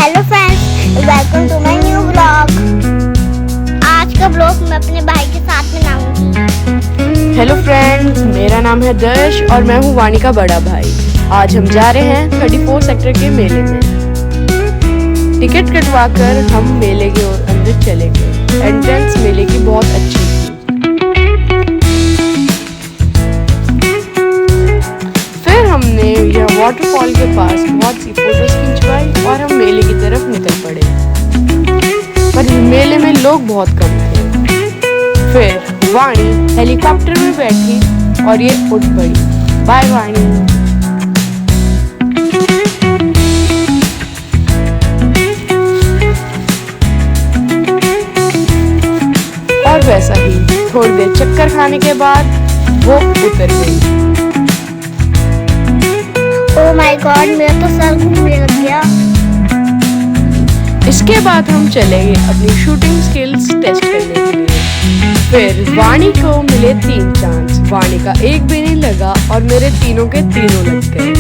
Hello friends, welcome to my new blog. आज का blog मैं अपने भाई के साथ बनाऊंगी। हेलो फ्रेंड्स, मेरा नाम है दर्श और मैं हूँ वाणी का बड़ा भाई। आज हम जा रहे हैं 34 सेक्टर के मेले में। टिकट कटवाकर हम मेले के अंदर चले गए। एंट्रेंस मेले की बहुत अच्छी थी। फिर हमने यह वाटरफॉल के पास बहुत सी फोटोज खिंचवाई और हम मेले की तरफ निकल पड़े। पर मेले में लोग बहुत कम थे। फिर वाणी हेलीकॉप्टर में बैठी और ये उठ पड़ी। बाय वाणी। और वैसा ही थोड़ी देर चक्कर खाने के बाद वो उतर गई। ओह माय गॉड, मेरा तो सर घूमने लग गया। इसके बाद हम चले गए अपनी शूटिंग स्किल्स टेस्ट करने के लिए। फिर वाणी को मिले 3 चांस। वाणी का एक भी नहीं लगा और मेरे तीनों के तीनों लग गए।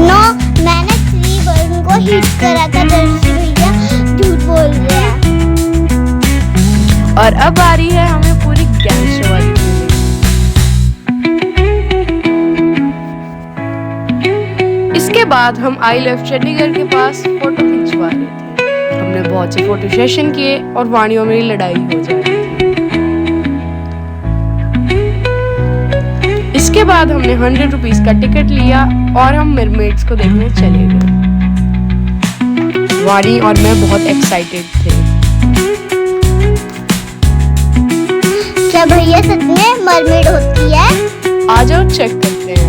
नो, मैंने 3 बटन को हिट करा था। दर्शी भैया झूठ बोल रहे हैं। और अब आ रही है हमें पूरी गैंगस्टर वाली फीलिंग। इसके बाद हम आई लव चंडीगढ़ के पास फोटो खिंचवा रहे थे। हमने बहुत से फोटो सेशन किए और वाणी और मेरी लड़ाई हो जा रही थी। इसके बाद हमने 100 रुपीज का टिकट लिया और हम मरमेड्स को देखने चले गए। वाणी और मैं बहुत एक्साइटेड थे। क्या भैया सच में मरमेड होती है? आ जाओ चेक करते हैं।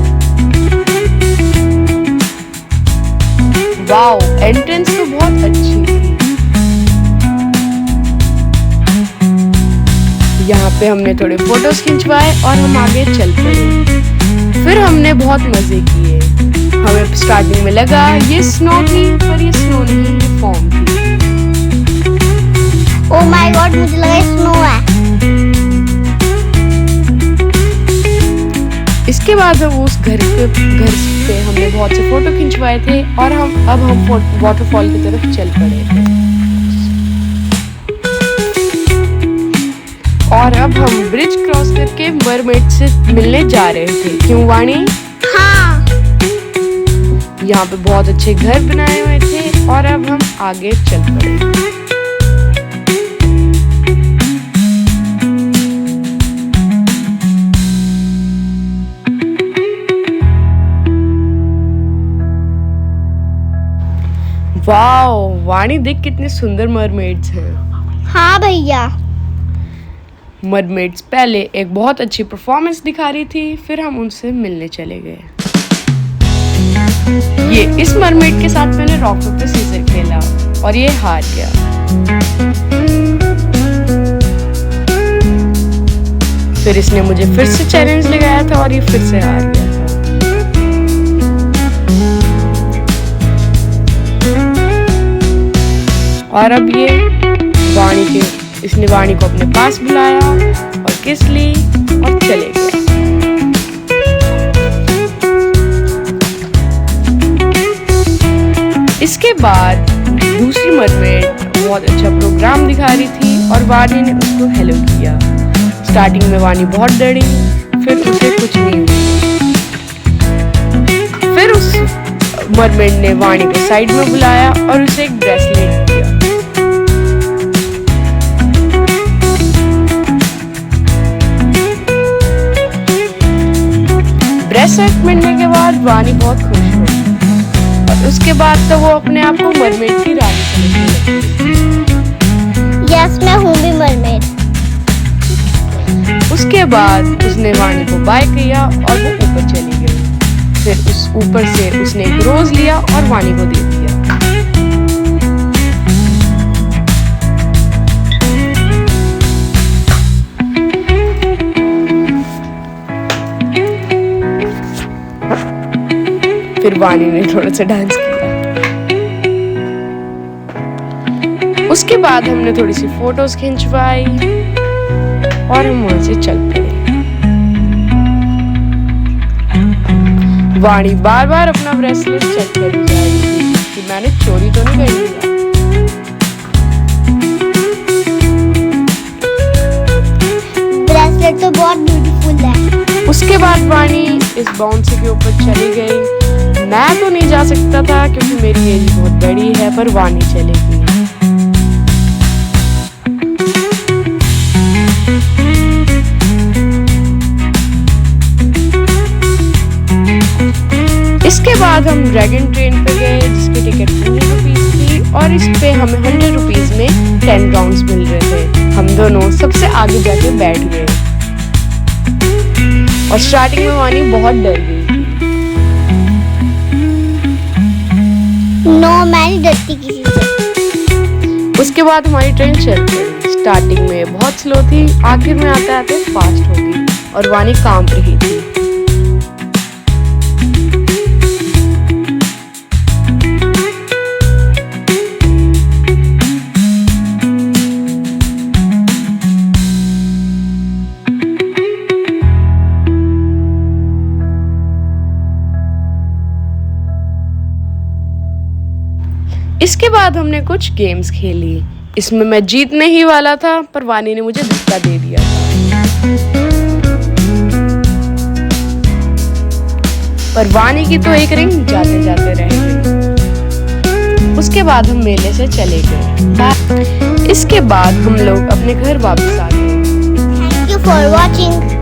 वाओ, एंट्रेंस तो बहुत अच्छी थी। यहाँ पे हमने थोड़े फोटोज खिंचवाए और हम आगे चल पड़े। फिर हमने बहुत मजे किए। हमें स्टार्टिंग में लगा ये स्नो थी, पर ये स्नो नहीं, ये फॉर्म थी। ओह माय गॉड, मुझे लगा स्नो है। इसके बाद उस घर पे हमने बहुत से फोटो खिंचवाए थे और अब हम वाटरफॉल की तरफ चल पड़े थे। और अब हम ब्रिज क्रॉस करके मरमेड से मिलने जा रहे थे। क्यों वाणी? हाँ। यहाँ पे बहुत अच्छे घर बनाए हुए थे और अब हम आगे चल पड़े। वाओ, वाणी देख कितने सुंदर मरमेड्स हैं। हाँ भैया। मरमेड्स पहले एक बहुत अच्छी परफॉर्मेंस दिखा रही थी, फिर हम उनसे मिलने चले गए। ये इस मरमेड के साथ मैंने रॉक पेपर सीजर खेला और ये हार गया। फिर इसने मुझे फिर से चैलेंज लगाया था और ये फिर से हार गया था। और अब ये इसने वाणी को अपने पास बुलाया और किस ली और चले गए। इसके बाद दूसरी मरमेड बहुत अच्छा प्रोग्राम दिखा रही थी और वाणी ने उसको हेलो किया। स्टार्टिंग में वाणी बहुत डरी, फिर उसे कुछ नहीं हुआ। फिर उस मरमेड ने वाणी को साइड में बुलाया और उसे एक ब्रेसलेट दिया। ब्रेसलेट मिलने के बाद वाणी बहुत खुश हुई और उसके बाद तो वो अपने आप को मरमेड की रानी समझने लगी। यस, मैं हूँ भी मरमेड। उसके बाद उसने वाणी को बाय किया और वो ऊपर चली गई। फिर उस ऊपर से उसने एक रोज लिया और वाणी को दे दिया। फिर वाणी ने थोड़ा सा डांस किया। उसके बाद हमने थोड़ी सी फोटोज खिंचवाई और हम वहां से चल पड़े। वाणी बार बार अपना ब्रेसलेट चेक कर रही थी इस बाउंसी के ऊपर चली गई। मैं तो नहीं जा सकता था क्योंकि मेरी एज बहुत बड़ी है, पर वानी चलेगी। इसके बाद हम ड्रैगन ट्रेन पे गए जिसकी टिकट 100 रुपीज थी और इस पे हमें 100 रुपीज में 10 राउंड्स मिल रहे थे। हम दोनों सबसे आगे जाके बैठ गए और स्टार्टिंग में वानी बहुत डर गई थी। नो, मैं नहीं डरती किसी से। उसके बाद हमारी ट्रेन चल पड़ी। स्टार्टिंग में बहुत स्लो थी, आखिर में आते आते फास्ट हो गई और वानी कांप रही थी। इसके बाद हमने कुछ गेम्स खेली। इसमें मैं जीतने ही वाला था, पर वानी ने मुझे धक्का दे दिया था। पर वानी की तो एक रिंग जाते जाते रह गई। उसके बाद हम मेले से चले गए। इसके बाद हम लोग अपने घर वापस आ गए। Thank you for watching.